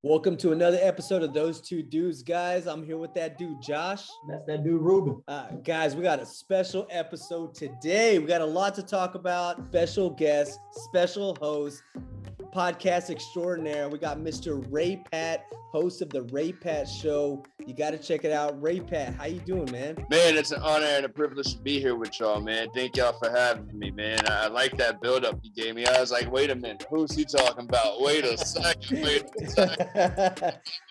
Welcome to another episode of Those Two Dudes, guys. I'm here with that dude, Josh. That's that dude, Ruben. Guys, we got a special episode today. We got a lot to talk about. Special guest, special host, podcast extraordinaire. We got Mr. Ray Patt, host of the Ray Patt Show. You got to check it out. Ray Patt, how you doing, man? Man, it's an honor and a privilege to be here with y'all, man. Thank y'all for having me, man. I like that build-up you gave me. I was like, wait a minute, who's he talking about? Wait a second.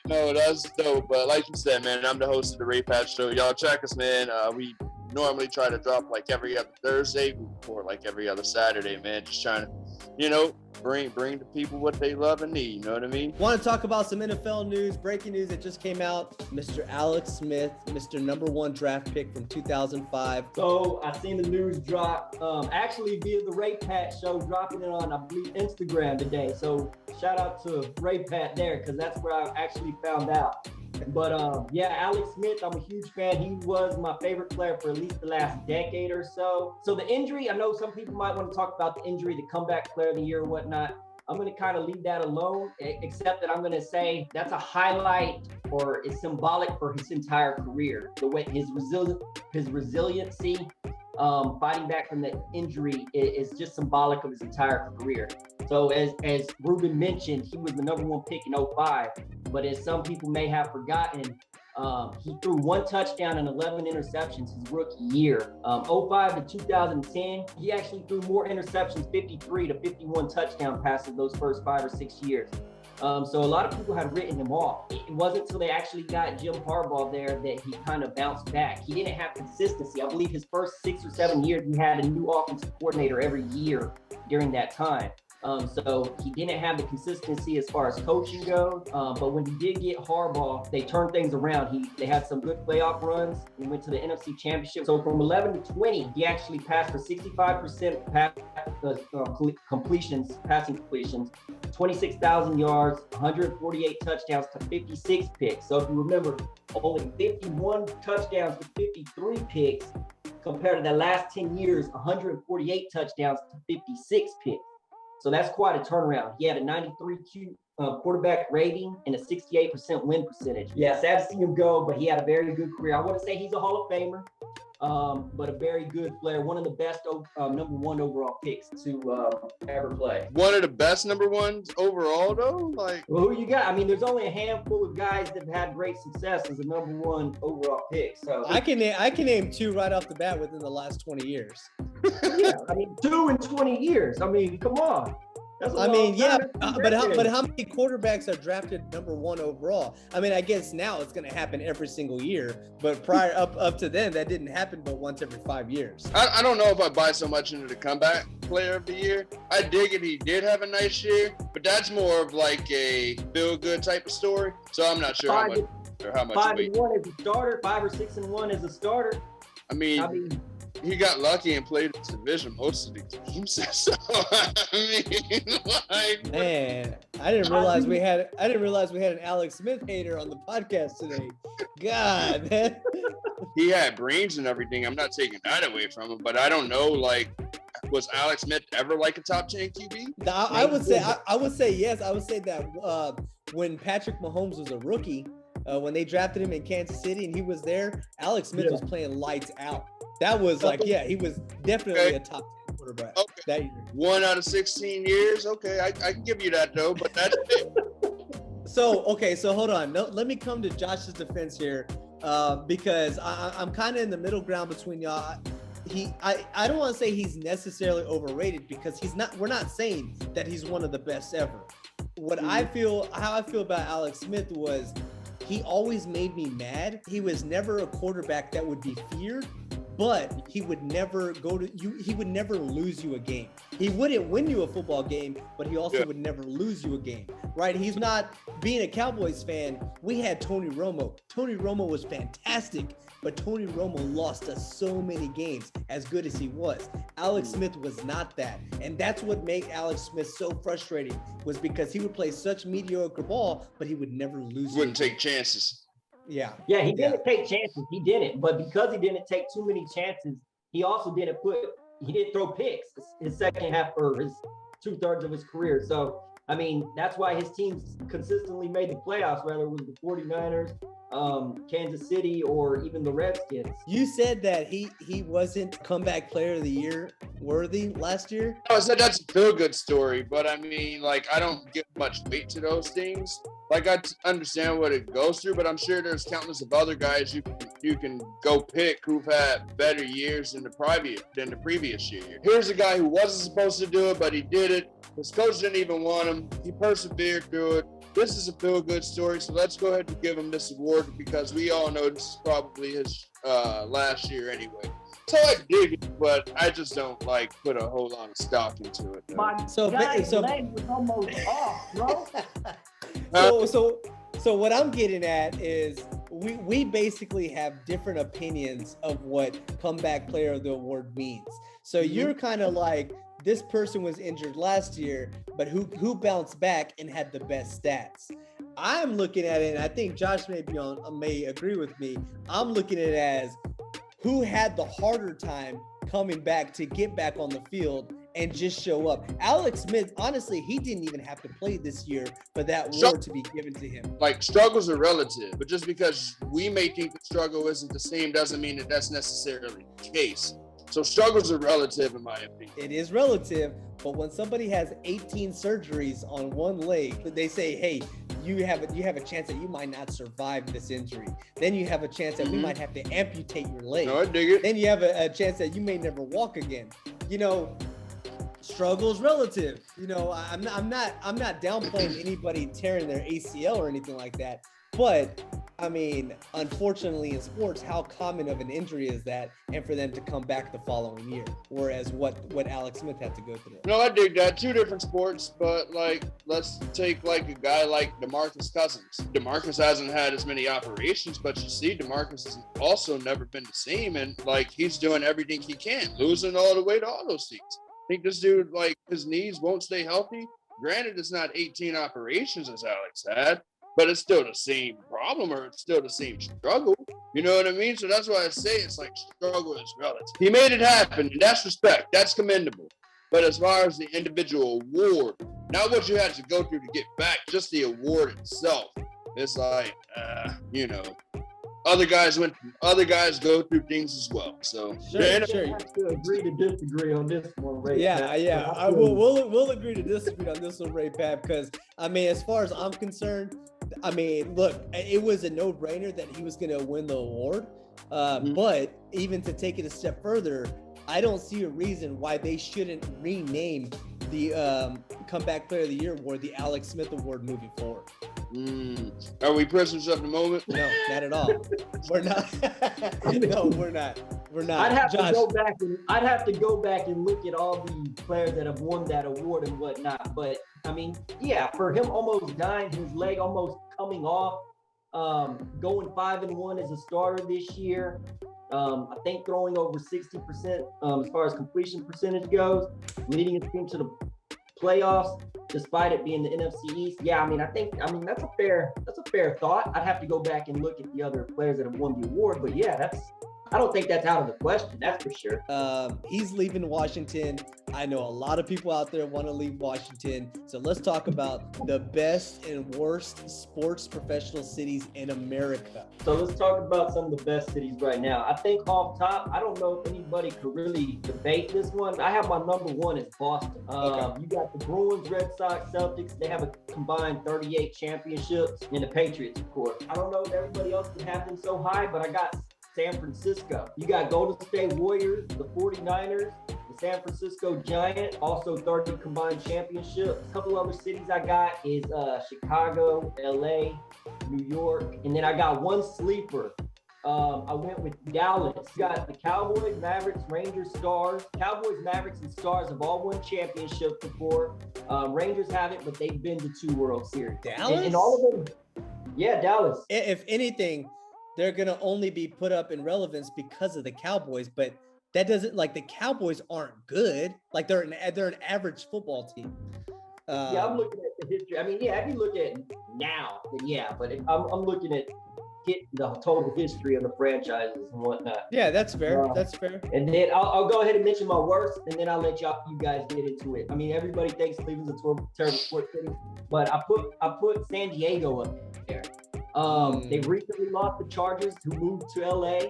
No, that's dope. But like you said, man, I'm the host of the Ray Patt Show. Y'all check us, man. We normally try to drop like every other Thursday or like every other Saturday, man. Just trying to, bring to people what they love and need. You know what I mean? Want to talk about some NFL news, breaking news that just came out. Mr. Alex Smith, Mr. #1 draft pick from 2005. So I seen the news drop, actually via the Ray Patt Show, dropping it on, I believe, Instagram today. So shout out to Ray Patt there, because that's where I actually found out. But yeah, Alex Smith, I'm a huge fan. He was my favorite player for at least the last decade or so. So the injury, I know some people might want to talk about the injury, the comeback player of the year or whatnot. I'm going to kind of leave that alone, except that I'm going to say that's a highlight or is symbolic for his entire career. The way his resiliency, fighting back from the injury is just symbolic of his entire career. So as Ruben mentioned, he was the #1 pick in 2005, but as some people may have forgotten, he threw 1 touchdown and 11 interceptions his rookie year. 2005 to 2010, he actually threw more interceptions, 53 to 51 touchdown passes those first 5 or 6 years. So a lot of people had written him off. It wasn't until they actually got Jim Harbaugh there that he kind of bounced back. He didn't have consistency. I believe his first 6 or 7 years, he had a new offensive coordinator every year during that time. So he didn't have the consistency as far as coaching goes. But when he did get Harbaugh, they turned things around. They had some good playoff runs. He went to the NFC Championship. So from 11 to 20, he actually passed for 65% passing completions, 26,000 yards, 148 touchdowns to 56 picks. So if you remember, only 51 touchdowns to 53 picks compared to the last 10 years, 148 touchdowns to 56 picks. So that's quite a turnaround. He had a 93 quarterback rating and a 68% win percentage. Yeah, sad to see him go, but he had a very good career. I wouldn't say he's a Hall of Famer, but a very good player. One of the best #1 overall picks to ever play. One of the best #1s overall, though? Well, who you got? I mean, there's only a handful of guys that have had great success as a #1 overall pick. So I can name 2 right off the bat within the last 20 years. Yeah, I mean, 2 in 20 years. I mean, come on. But how many quarterbacks are drafted #1 overall? I mean, I guess now it's going to happen every single year, but prior up to then, that didn't happen but once every 5 years. I don't know if I buy so much into the comeback player of the year. I dig it. He did have a nice year, but that's more of like a feel-good type of story. So I'm not sure how much 5-1 as a starter, 5 or 6-1 as a starter. I mean, he got lucky and played his division most of the games. So man, I didn't realize we had an Alex Smith hater on the podcast today. God, man. He had brains and everything. I'm not taking that away from him, but I don't know, like, was Alex Smith ever like a top 10 QB? I would say yes. I would say that when Patrick Mahomes was a rookie, when they drafted him in Kansas City and he was there, Alex Smith was playing lights out. That was he was definitely a top 10 quarterback that year. 1 out of 16 years. Okay, I can give you that though, but that's it. So hold on. No, let me come to Josh's defense here, because I'm kind of in the middle ground between y'all. I don't want to say he's necessarily overrated because he's not. We're not saying that he's one of the best ever. How I feel about Alex Smith was he always made me mad. He was never a quarterback that would be feared, but he would never he would never lose you a game. He wouldn't win you a football game, but he also would never lose you a game, right? He's not, being a Cowboys fan, we had Tony Romo. Tony Romo was fantastic, but Tony Romo lost us so many games as good as he was. Alex Smith was not that. And that's what made Alex Smith so frustrating, was because he would play such mediocre ball, but he would never lose. Wouldn't take chances. Yeah, he didn't take chances. He didn't. But because he didn't take too many chances, he also didn't throw picks his second half or his 2/3 of his career. So I mean, that's why his teams consistently made the playoffs, whether it was the 49ers, Kansas City, or even the Redskins. You said that he wasn't comeback player of the year worthy last year. I said that's a feel-good story, but I mean, like, I don't give much weight to those things. Like, I understand what it goes through, but I'm sure there's countless of other guys you can go pick who've had better years than the previous year. Here's a guy who wasn't supposed to do it, but he did it. His coach didn't even want him. He persevered through it. This is a feel-good story, so let's go ahead and give him this award because we all know this is probably his last year anyway. So I dig it, but I just don't like put a whole lot of stock into it. So leg was almost off, bro. So what I'm getting at is we basically have different opinions of what comeback player of the award means. So you're kind of like, this person was injured last year, but who bounced back and had the best stats. I'm looking at it, and I think Josh may agree with me. I'm looking at it as who had the harder time coming back to get back on the field and just show up. Alex Smith, honestly, he didn't even have to play this year for that award to be given to him. Like, struggles are relative, but just because we may think the struggle isn't the same doesn't mean that that's necessarily the case. So struggles are relative, in my opinion. It is relative, but when somebody has 18 surgeries on one leg, they say, hey, you have a chance that you might not survive this injury. Then you have a chance that we might have to amputate your leg. No, I dig it. Then you have a chance that you may never walk again. You know, struggle's relative. You know, I'm not downplaying anybody tearing their ACL or anything like that. But I mean, unfortunately in sports, how common of an injury is that, and for them to come back the following year, whereas what Alex Smith had to go through. No, I dig that. Two different sports, but like, let's take like a guy like DeMarcus Cousins. DeMarcus hasn't had as many operations, but you see, DeMarcus has also never been the same, and like, he's doing everything he can, losing all the weight to all those things. I think this dude, like, his knees won't stay healthy. Granted, it's not 18 operations as Alex had, but it's still the same problem, or it's still the same struggle. You know what I mean? So that's why I say it's like struggle is relative. He made it happen, and that's respect. That's commendable. But as far as the individual award, not what you had to go through to get back, just the award itself, it's like, you know, other guys go through things as well. So sure. I have to agree to disagree on this one, Ray. Yeah. We'll agree to disagree on this one, Ray Patt, because I mean, as far as I'm concerned, I mean, look, it was a no-brainer that he was going to win the award. But even to take it a step further, I don't see a reason why they shouldn't rename the Comeback Player of the Year award the Alex Smith Award moving forward. Are we prisoners of the moment? No, not at all. We're not. No, we're not. We're not. I'd have to go back and look at all the players that have won that award and whatnot. But I mean, yeah, for him almost dying, his leg almost coming off, going 5-1 as a starter this year. I think throwing over 60% as far as completion percentage goes, leading his team to the playoffs, despite it being the NFC East. Yeah, I mean, that's a fair thought. I'd have to go back and look at the other players that have won the award, but yeah, I don't think that's out of the question. That's for sure. He's leaving Washington. I know a lot of people out there want to leave Washington. So let's talk about the best and worst sports professional cities in America. So let's talk about some of the best cities right now. I think off top, I don't know if anybody could really debate this one. I have my number one is Boston. Okay. You got the Bruins, Red Sox, Celtics. They have a combined 38 championships, and the Patriots, of course. I don't know if everybody else can have them so high, but I got San Francisco. You got Golden State Warriors, the 49ers, the San Francisco Giants, also 30 combined championships. A couple other cities I got is Chicago, LA, New York, and then I got one sleeper. I went with Dallas. You got the Cowboys, Mavericks, Rangers, Stars. Cowboys, Mavericks, and Stars have all won championships before. Rangers haven't, but they've been to 2 World Series. Dallas? And all of them. Yeah, Dallas. If anything, they're going to only be put up in relevance because of the Cowboys, but that doesn't, like, the Cowboys aren't good. Like, they're an average football team. Yeah, I'm looking at the history. I mean, yeah, if you look at now, then yeah, but I'm looking at hit the total history of the franchises and whatnot. Yeah, that's fair. That's fair. And then I'll go ahead and mention my worst, and then I'll let you guys get into it. I mean, everybody thinks Cleveland's a terrible sports city, but I put San Diego up there. They recently lost the Chargers, who moved to LA.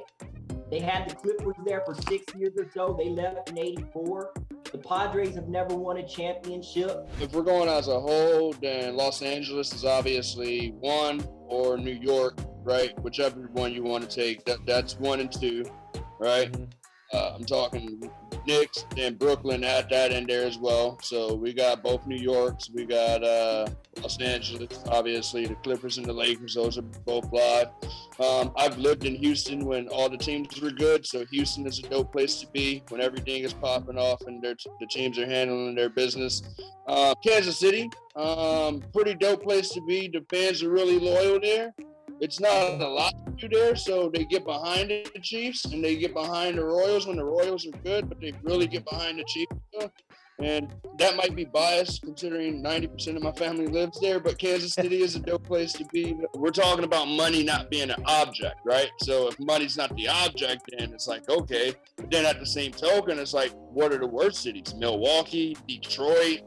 They had the Clippers there for 6 years or so. They left in '84. The Padres have never won a championship. If we're going as a whole, then Los Angeles is obviously 1, or New York, right? Whichever one you want to take. That's 1 and 2, right? Mm-hmm. I'm talking Knicks and Brooklyn at that end there as well. So we got both New Yorks. We got Los Angeles, obviously, the Clippers and the Lakers. Those are both live. I've lived in Houston when all the teams were good. So Houston is a dope place to be when everything is popping off and the teams are handling their business. Kansas City, pretty dope place to be. The fans are really loyal there. It's not a lot to do there, so they get behind the Chiefs and they get behind the Royals when the Royals are good, but they really get behind the Chiefs. And that might be biased considering 90% of my family lives there, but Kansas City is a dope place to be. We're talking about money not being an object, right? So if money's not the object, then it's like, okay. But then at the same token, it's like, what are the worst cities? Milwaukee, Detroit,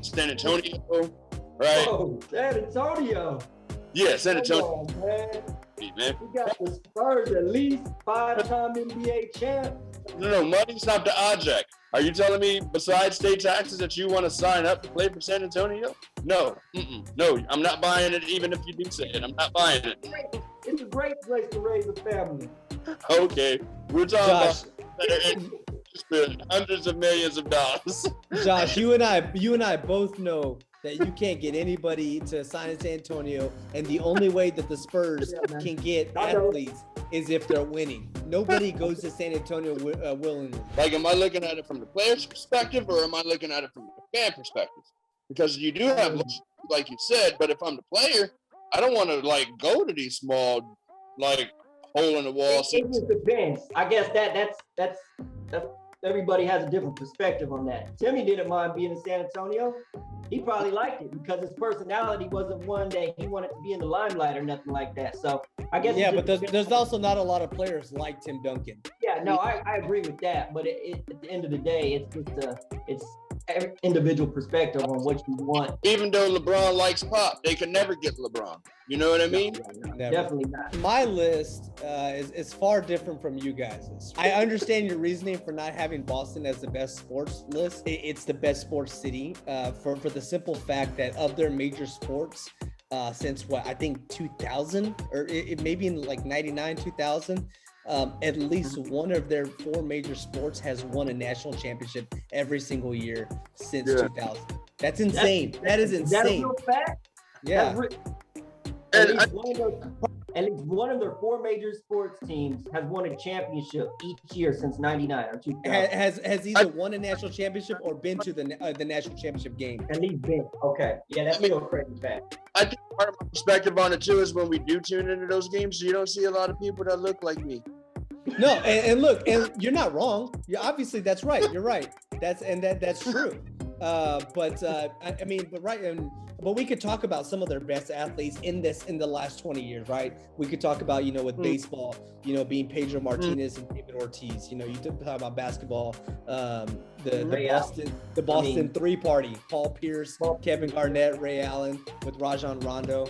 San Antonio, right? Oh, San Antonio. Yeah, San Antonio. Come on, man. Man. We got the Spurs at least 5-time NBA champ. No, money's not the object. Are you telling me besides state taxes that you want to sign up to play for San Antonio? No. No, I'm not buying it even if you do say it. I'm not buying it. It's a great place to raise a family. Okay. We're talking Josh, about spending hundreds of millions of dollars. Josh, you and I both know that you can't get anybody to sign in San Antonio, and the only way that the Spurs can get athletes is if they're winning. Nobody goes to San Antonio willingly. Like, am I looking at it from the player's perspective, or am I looking at it from the fan perspective? Because you do have, like you said, but if I'm the player, I don't want to like go to these small, like hole in the wall. It just depends. I guess that's everybody has a different perspective on that. Timmy didn't mind being in San Antonio. He probably liked it because his personality wasn't one that he wanted to be in the limelight or nothing like that. So I guess but there's also not a lot of players like Tim Duncan. Yeah, no, I agree with that. But at the end of the day, it's just it's individual perspective on what you want. Even though LeBron likes Pop, they can never get LeBron. You know what I mean? No, definitely not. My list is far different from you guys'. I understand your reasoning for not having Boston as the best sports list. It's the best sports city for the simple fact that of their major sports, since I think 2000 or it maybe in like 99, 2000, at least one of their 4 major sports has won a national championship every single year since 2000. That's insane. That is insane. Is that a real fact? Yeah. At least one of their 4 major sports teams has won a championship each year since '99 or 2000. Has either won a national championship or been to the national championship game. At least been. Okay. Yeah, that's still a crazy fact. I think part of my perspective on it too is when we do tune into those games, you don't see a lot of people that look like me. No, and look, and you're not wrong. Obviously that's right. You're right. That's true. But we could talk about some of their best athletes in the last 20 years, right? We could talk about, with baseball, being Pedro Martinez and David Ortiz. You talk about basketball, the Boston 3 party, Paul Pierce, Kevin Garnett, Ray Allen with Rajon Rondo.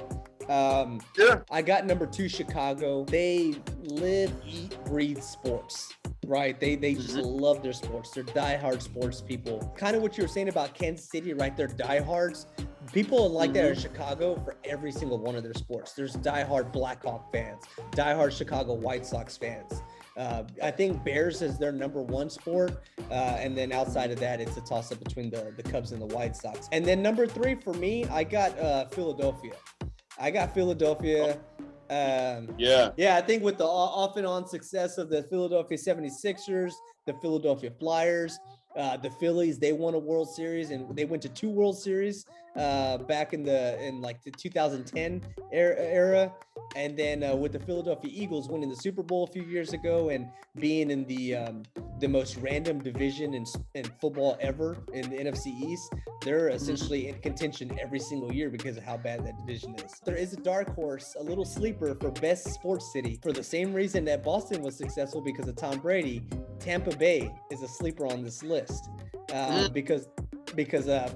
I got number 2, Chicago. They live, eat, breathe sports, right? They just love their sports. They're diehard sports people. Kind of what you were saying about Kansas City, right? They're diehards. People like that in Chicago for every single one of their sports. There's diehard Blackhawk fans, diehard Chicago White Sox fans. I think Bears is their number 1 sport. And then outside of that, it's a toss-up between the Cubs and the White Sox. And then number 3 for me, I got Philadelphia. I think with the off and on success of the Philadelphia 76ers, the Philadelphia Flyers, The Phillies, they won a World Series, and they went to 2 World Series back in like the 2010 era. And then with the Philadelphia Eagles winning the Super Bowl a few years ago and being in the most random division in football ever in the NFC East, they're essentially in contention every single year because of how bad that division is. There is a dark horse, a little sleeper for best sports city. For the same reason that Boston was successful because of Tom Brady, Tampa Bay is a sleeper on this list because of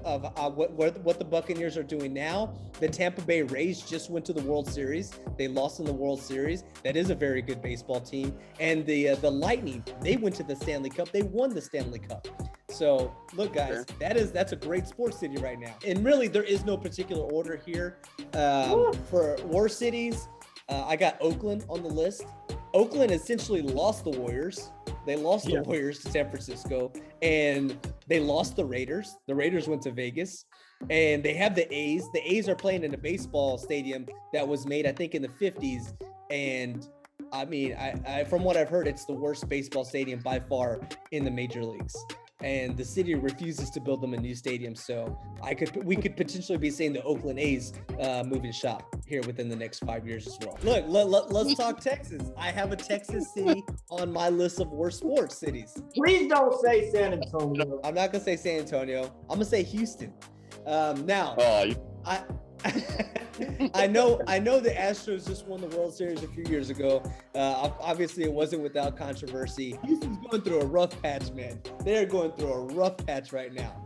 what the Buccaneers are doing now. The Tampa Bay Rays just went to the World Series. They lost in the World Series. That is a very good baseball team. And the Lightning, they went to the Stanley Cup. They won the Stanley Cup. So look, guys, that's a great sports city right now. And really, there is no particular order here for worst cities. I got Oakland on the list. Oakland essentially lost the Warriors. They lost the Warriors to San Francisco, and they lost the Raiders. The Raiders went to Vegas, and they have the A's. The A's are playing in a baseball stadium that was made, I think, in the 50s. And I mean, I from what I've heard, it's the worst baseball stadium by far in the major leagues. And the city refuses to build them a new stadium. So we could potentially be seeing the Oakland A's moving shop here within the next 5 years as well. Look, let's talk Texas. I have a Texas city on my list of worst sports cities. Please don't say San Antonio. I'm not gonna say San Antonio. I'm gonna say Houston. Now, I know the Astros just won the World Series a few years ago. Obviously, it wasn't without controversy. Houston's going through a rough patch, man. They're going through a rough patch right now.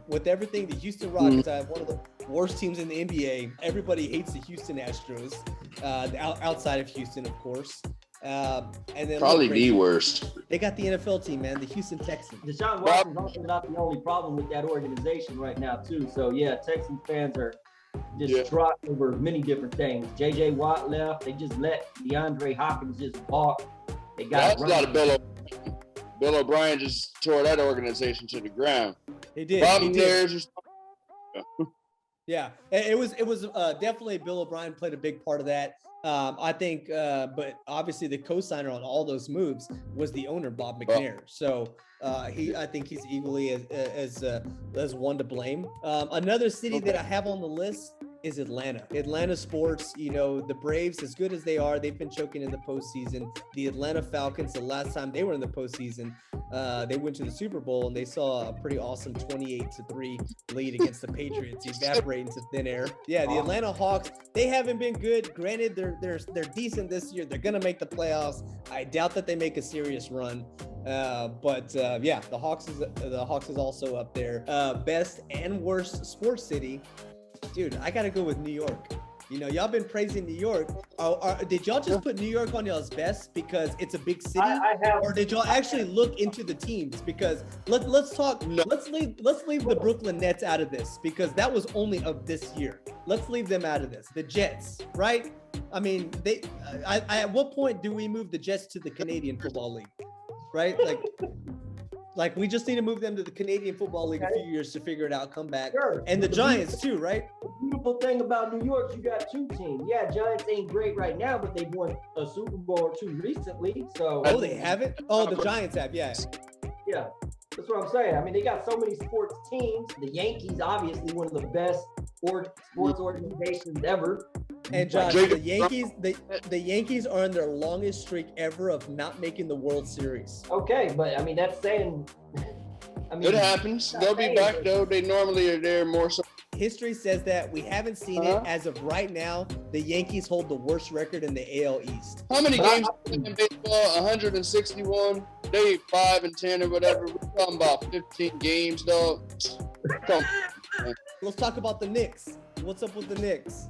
With everything, the Houston Rockets have one of the worst teams in the NBA. Everybody hates the Houston Astros, outside of Houston, of course. And then probably the worst. They got the NFL team, man, the Houston Texans. Deshaun Watson's also not the only problem with that organization right now, too. So, yeah, Texans fans are just dropped over many different things. J.J. Watt left. They just let DeAndre Hopkins just walk. They got a lot of Bill O'Brien just tore that organization to the ground. He did. Yeah, it was definitely Bill O'Brien played a big part of that. I think, but obviously the co-signer on all those moves was the owner, Bob McNair. So I think he's equally as one to blame. Another city that I have on the list is Atlanta. Atlanta sports, the Braves, as good as they are, they've been choking in the postseason. The Atlanta Falcons, the last time they were in the postseason, they went to the Super Bowl and they saw a pretty awesome 28-3 lead against the Patriots, evaporate into thin air. Yeah, the Atlanta Hawks, they haven't been good. Granted, they're decent this year. They're gonna make the playoffs. I doubt that they make a serious run. But the Hawks is also up there. Best and worst sports city. Dude, I gotta go with New York. Y'all been praising New York. Did y'all just put New York on y'all's best because it's a big city, or did y'all actually look into the teams? Because let's talk. No. Let's leave the Brooklyn Nets out of this because that was only of this year. Let's leave them out of this. The Jets, right? I mean, at what point do we move the Jets to the Canadian Football League, right? Like we just need to move them to the Canadian Football League a few years to figure it out, come back. Sure. And the Giants too, right? The beautiful thing about New York, you got two teams. Yeah, Giants ain't great right now, but they've won a Super Bowl or two recently. So they haven't? Oh, the Giants have, yeah. Yeah, that's what I'm saying. I mean, they got so many sports teams. The Yankees, obviously, one of the best sports organizations ever. And Josh, the Yankees are on their longest streak ever of not making the World Series. Okay, but I mean that's saying. It happens. They'll be back though. They normally are there more so. History says that we haven't seen it as of right now. The Yankees hold the worst record in the AL East. How many games in baseball? 161. They 5-10 or whatever. We're talking about 15 games though. Let's talk about the Knicks. What's up with the Knicks?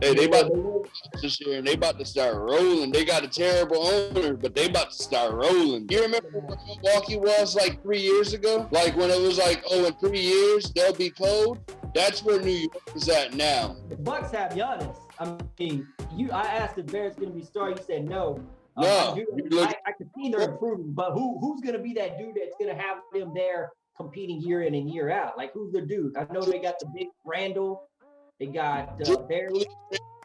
Hey, they about to this year, and they about to start rolling. They got a terrible owner, but they about to start rolling. You remember where Milwaukee was like 3 years ago? Like when it was like, in 3 years they'll be cold. That's where New York is at now. The Bucks have Giannis. I mean, I asked if Barrett's going to be star. You said no. No, I can see they're improving, but who's going to be that dude that's going to have them there competing year in and year out? Like who's the dude? I know they got the big Randall. They got Barry.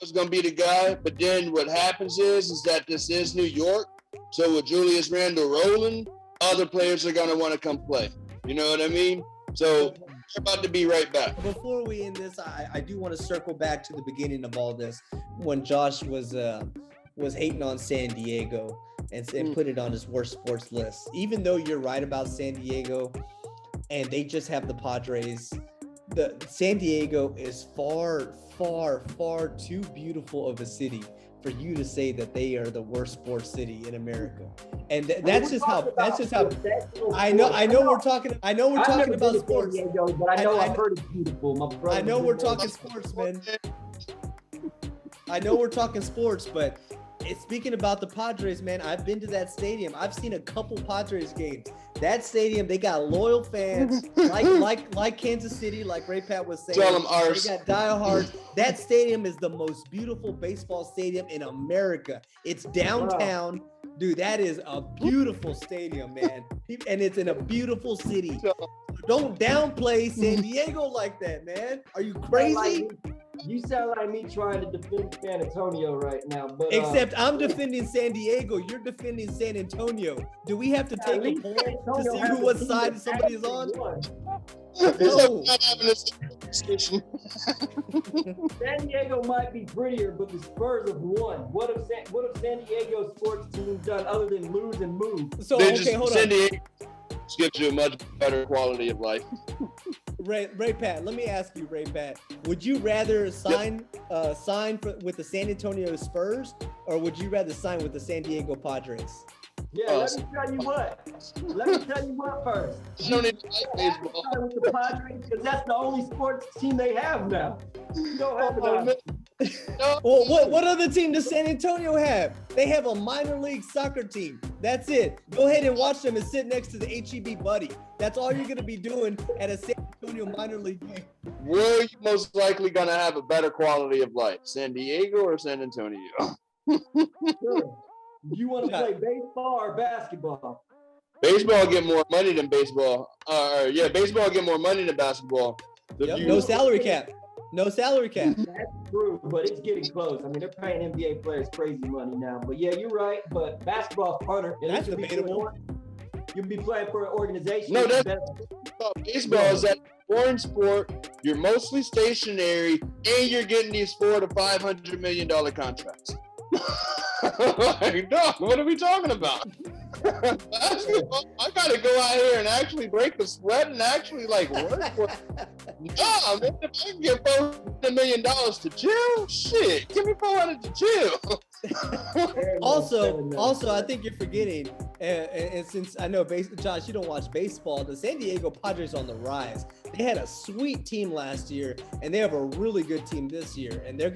Is going to be the guy, but then what happens is that this is New York. So with Julius Randle rolling, other players are going to want to come play. You know what I mean? So we're about to be right back. Before we end this, I do want to circle back to the beginning of all this when Josh was hating on San Diego and put it on his worst sports list. Even though you're right about San Diego, and they just have the Padres, the San Diego is far, far, far too beautiful of a city for you to say that they are the worst sports city in America. And that's just how I know we're talking about sports. Diego, but I know I've heard it's beautiful. My brother, I know we're talking sports, man. I know we're talking sports, but speaking about the Padres, man, I've been to that stadium. I've seen a couple Padres games. That stadium, they got loyal fans, like Kansas City, like Ray Patt was saying. Tell them ours. They got diehards. That stadium is the most beautiful baseball stadium in America. It's downtown. Wow. Dude, that is a beautiful stadium, man. And it's in a beautiful city. Don't downplay San Diego like that, man. Are you crazy? You sound like me trying to defend San Antonio right now. But except I'm defending San Diego. You're defending San Antonio. Do we have to take a poll to see what side somebody is on? No. San Diego might be prettier, but the Spurs have won. What if San Diego sports team done other than lose and move? So okay, hold on. San Diego gives you a much better quality of life. Ray Patt, let me ask you, Ray Patt, would you rather sign with the San Antonio Spurs, or would you rather sign with the San Diego Padres? Yeah, let me tell you what first. You don't even like baseball. Sign with the Padres because that's the only sports team they have now. You don't have enough. Well, what other team does San Antonio have? They have a minor league soccer team. That's it. Go ahead and watch them and sit next to the HEB buddy. That's all you're going to be doing at a San Antonio minor league game. Where are you most likely going to have a better quality of life, San Diego or San Antonio? Sure. Do you want to play baseball or basketball? Baseball get more money than baseball. Baseball get more money than basketball. Yep. No salary cap. No salary cap. That's true, but it's getting close. I mean, they're paying NBA players crazy money now. But yeah, you're right. But basketball's harder. That's debatable. You'll be playing for an organization. No, baseball is that foreign sport. You're mostly stationary, and you're getting these $400 to $500 million contracts. No, what are we talking about? Basketball, I gotta go out here and actually break the sweat and actually work for it. No, man, if I can get $400 million to chill, shit, give me $400 to chill. Also, I think you're forgetting, and since I know, Josh, you don't watch baseball, the San Diego Padres on the rise. They had a sweet team last year, and they have a really good team this year, and they're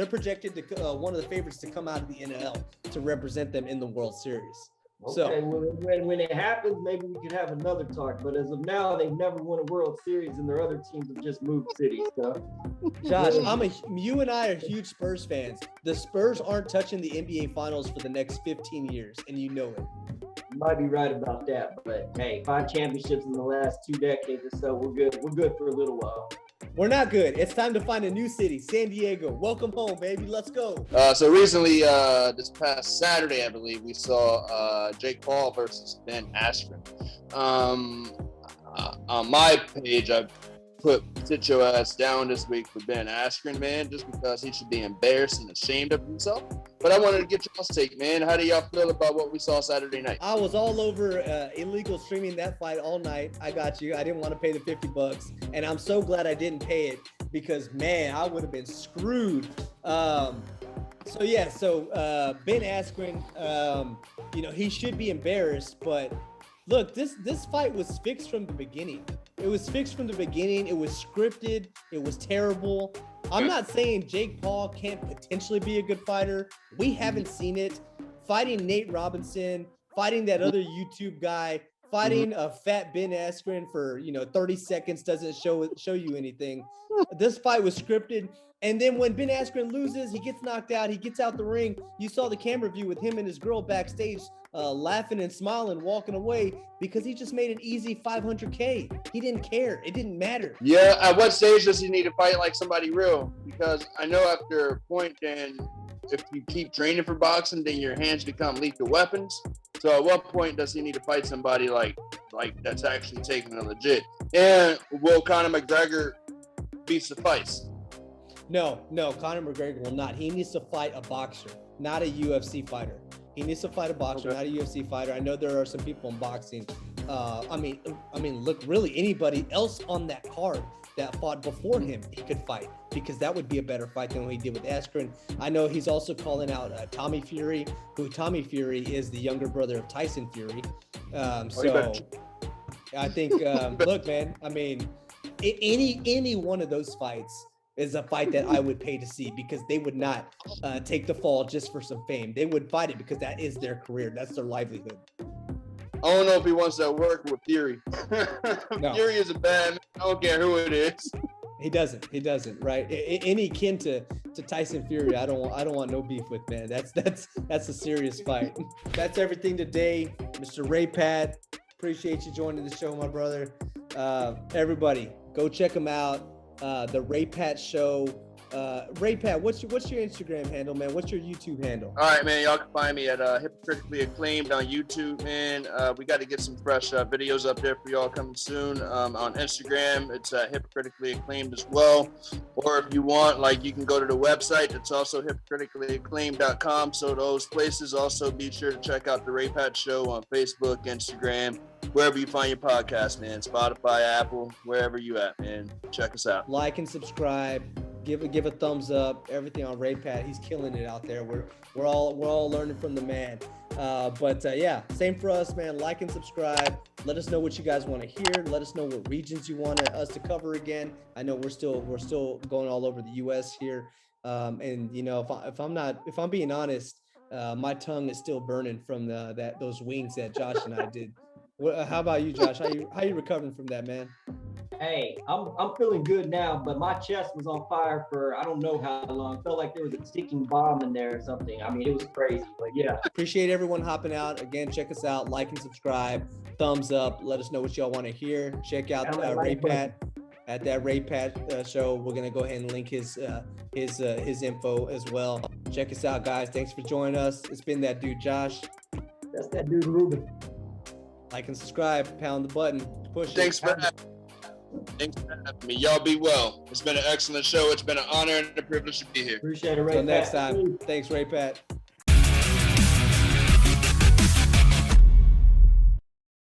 projected to one of the favorites to come out of the NL to represent them in the World Series. Okay, well, when it happens, maybe we could have another talk. But as of now, they've never won a World Series, and their other teams have just moved cities. So, Josh, you and I are huge Spurs fans. The Spurs aren't touching the NBA Finals for the next 15 years, and you know it. You might be right about that, but hey, 5 championships in the last 2 decades or so. We're good. We're good for a little while. We're not good. It's time to find a new city, San Diego. Welcome home, baby. Let's go. So recently, this past Saturday, I believe, we saw Jake Paul versus Ben Askren. On my page, I put sit your ass down this week for Ben Askren, man, just because he should be embarrassed and ashamed of himself. But I wanted to get y'all's take, man. How do y'all feel about what we saw Saturday night? I was all over illegal streaming that fight all night. I got you. I didn't want to pay the $50, and I'm so glad I didn't pay it because, man, I would have been screwed. Ben Askren, he should be embarrassed, but look, this fight was fixed from the beginning. It was fixed from the beginning. It was scripted. It was terrible. I'm not saying Jake Paul can't potentially be a good fighter. We haven't seen it. Fighting Nate Robinson, fighting that other YouTube guy, fighting a fat Ben Askren for 30 seconds doesn't show you anything. This fight was scripted. And then when Ben Askren loses, he gets knocked out. He gets out the ring. You saw the camera view with him and his girl backstage laughing and smiling, walking away because he just made an easy $500K. He didn't care. It didn't matter. Yeah, at what stage does he need to fight like somebody real? Because I know after a point, then if you keep training for boxing, then your hands become lethal weapons. So at what point does he need to fight somebody like that's actually taking it legit? And will Conor McGregor be suffice? No, Conor McGregor will not. He needs to fight a boxer, not a UFC fighter. He needs to fight a boxer, not a UFC fighter. I know there are some people in boxing. I mean, look, really anybody else on that card that fought before him, he could fight, because that would be a better fight than what he did with Askren. I know he's also calling out Tommy Fury, who Tommy Fury is the younger brother of Tyson Fury. So I think, look, man, I mean, any one of those fights is a fight that I would pay to see, because they would not take the fall just for some fame. They would fight it because that is their career. That's their livelihood. I don't know if he wants that work with Fury. No. Fury is a bad man. I don't care who it is. He doesn't, right? Any kin to Tyson Fury, I don't want no beef with, man. That's a serious fight. That's everything today, Mr. Ray Patt. Appreciate you joining the show, my brother. Everybody, go check him out. The Ray Patt Show. Ray Patt, what's your Instagram handle, man? What's your YouTube handle? All right, man. Y'all can find me at Hypocritically Acclaimed on YouTube, man. We got to get some fresh videos up there for y'all coming soon. On Instagram, it's Hypocritically Acclaimed as well. Or if you want, like, you can go to the website. It's also hypocriticallyacclaimed.com. So those places. Also, be sure to check out the Ray Patt Show on Facebook, Instagram, wherever you find your podcast, man. Spotify, Apple, wherever you at, man. Check us out. Like and subscribe. Give a thumbs up. Everything on Ray Patt, he's killing it out there. We're all learning from the man. But yeah, same for us, man. Like and subscribe. Let us know what you guys want to hear. Let us know what regions you want us to cover again. I know we're still going all over the U.S. here. And you know, if I'm being honest, my tongue is still burning from those wings that Josh and I did. How about you, Josh? How you recovering from that, man? Hey, I'm feeling good now, but my chest was on fire for I don't know how long. It felt like there was a ticking bomb in there or something. I mean, it was crazy, but yeah. Appreciate everyone hopping out. Again, check us out, like and subscribe, thumbs up. Let us know what y'all want to hear. Check out Ray Patt at that Ray Patt show. We're gonna go ahead and link his info as well. Check us out, guys. Thanks for joining us. It's been that dude, Josh. That's that dude, Ruben. Like and subscribe. Pound the button. Push Thanks it. for having me. Y'all be well. It's been an excellent show. It's been an honor and a privilege to be here. Appreciate it, Ray Until Patt. next time. Thanks, Ray Patt.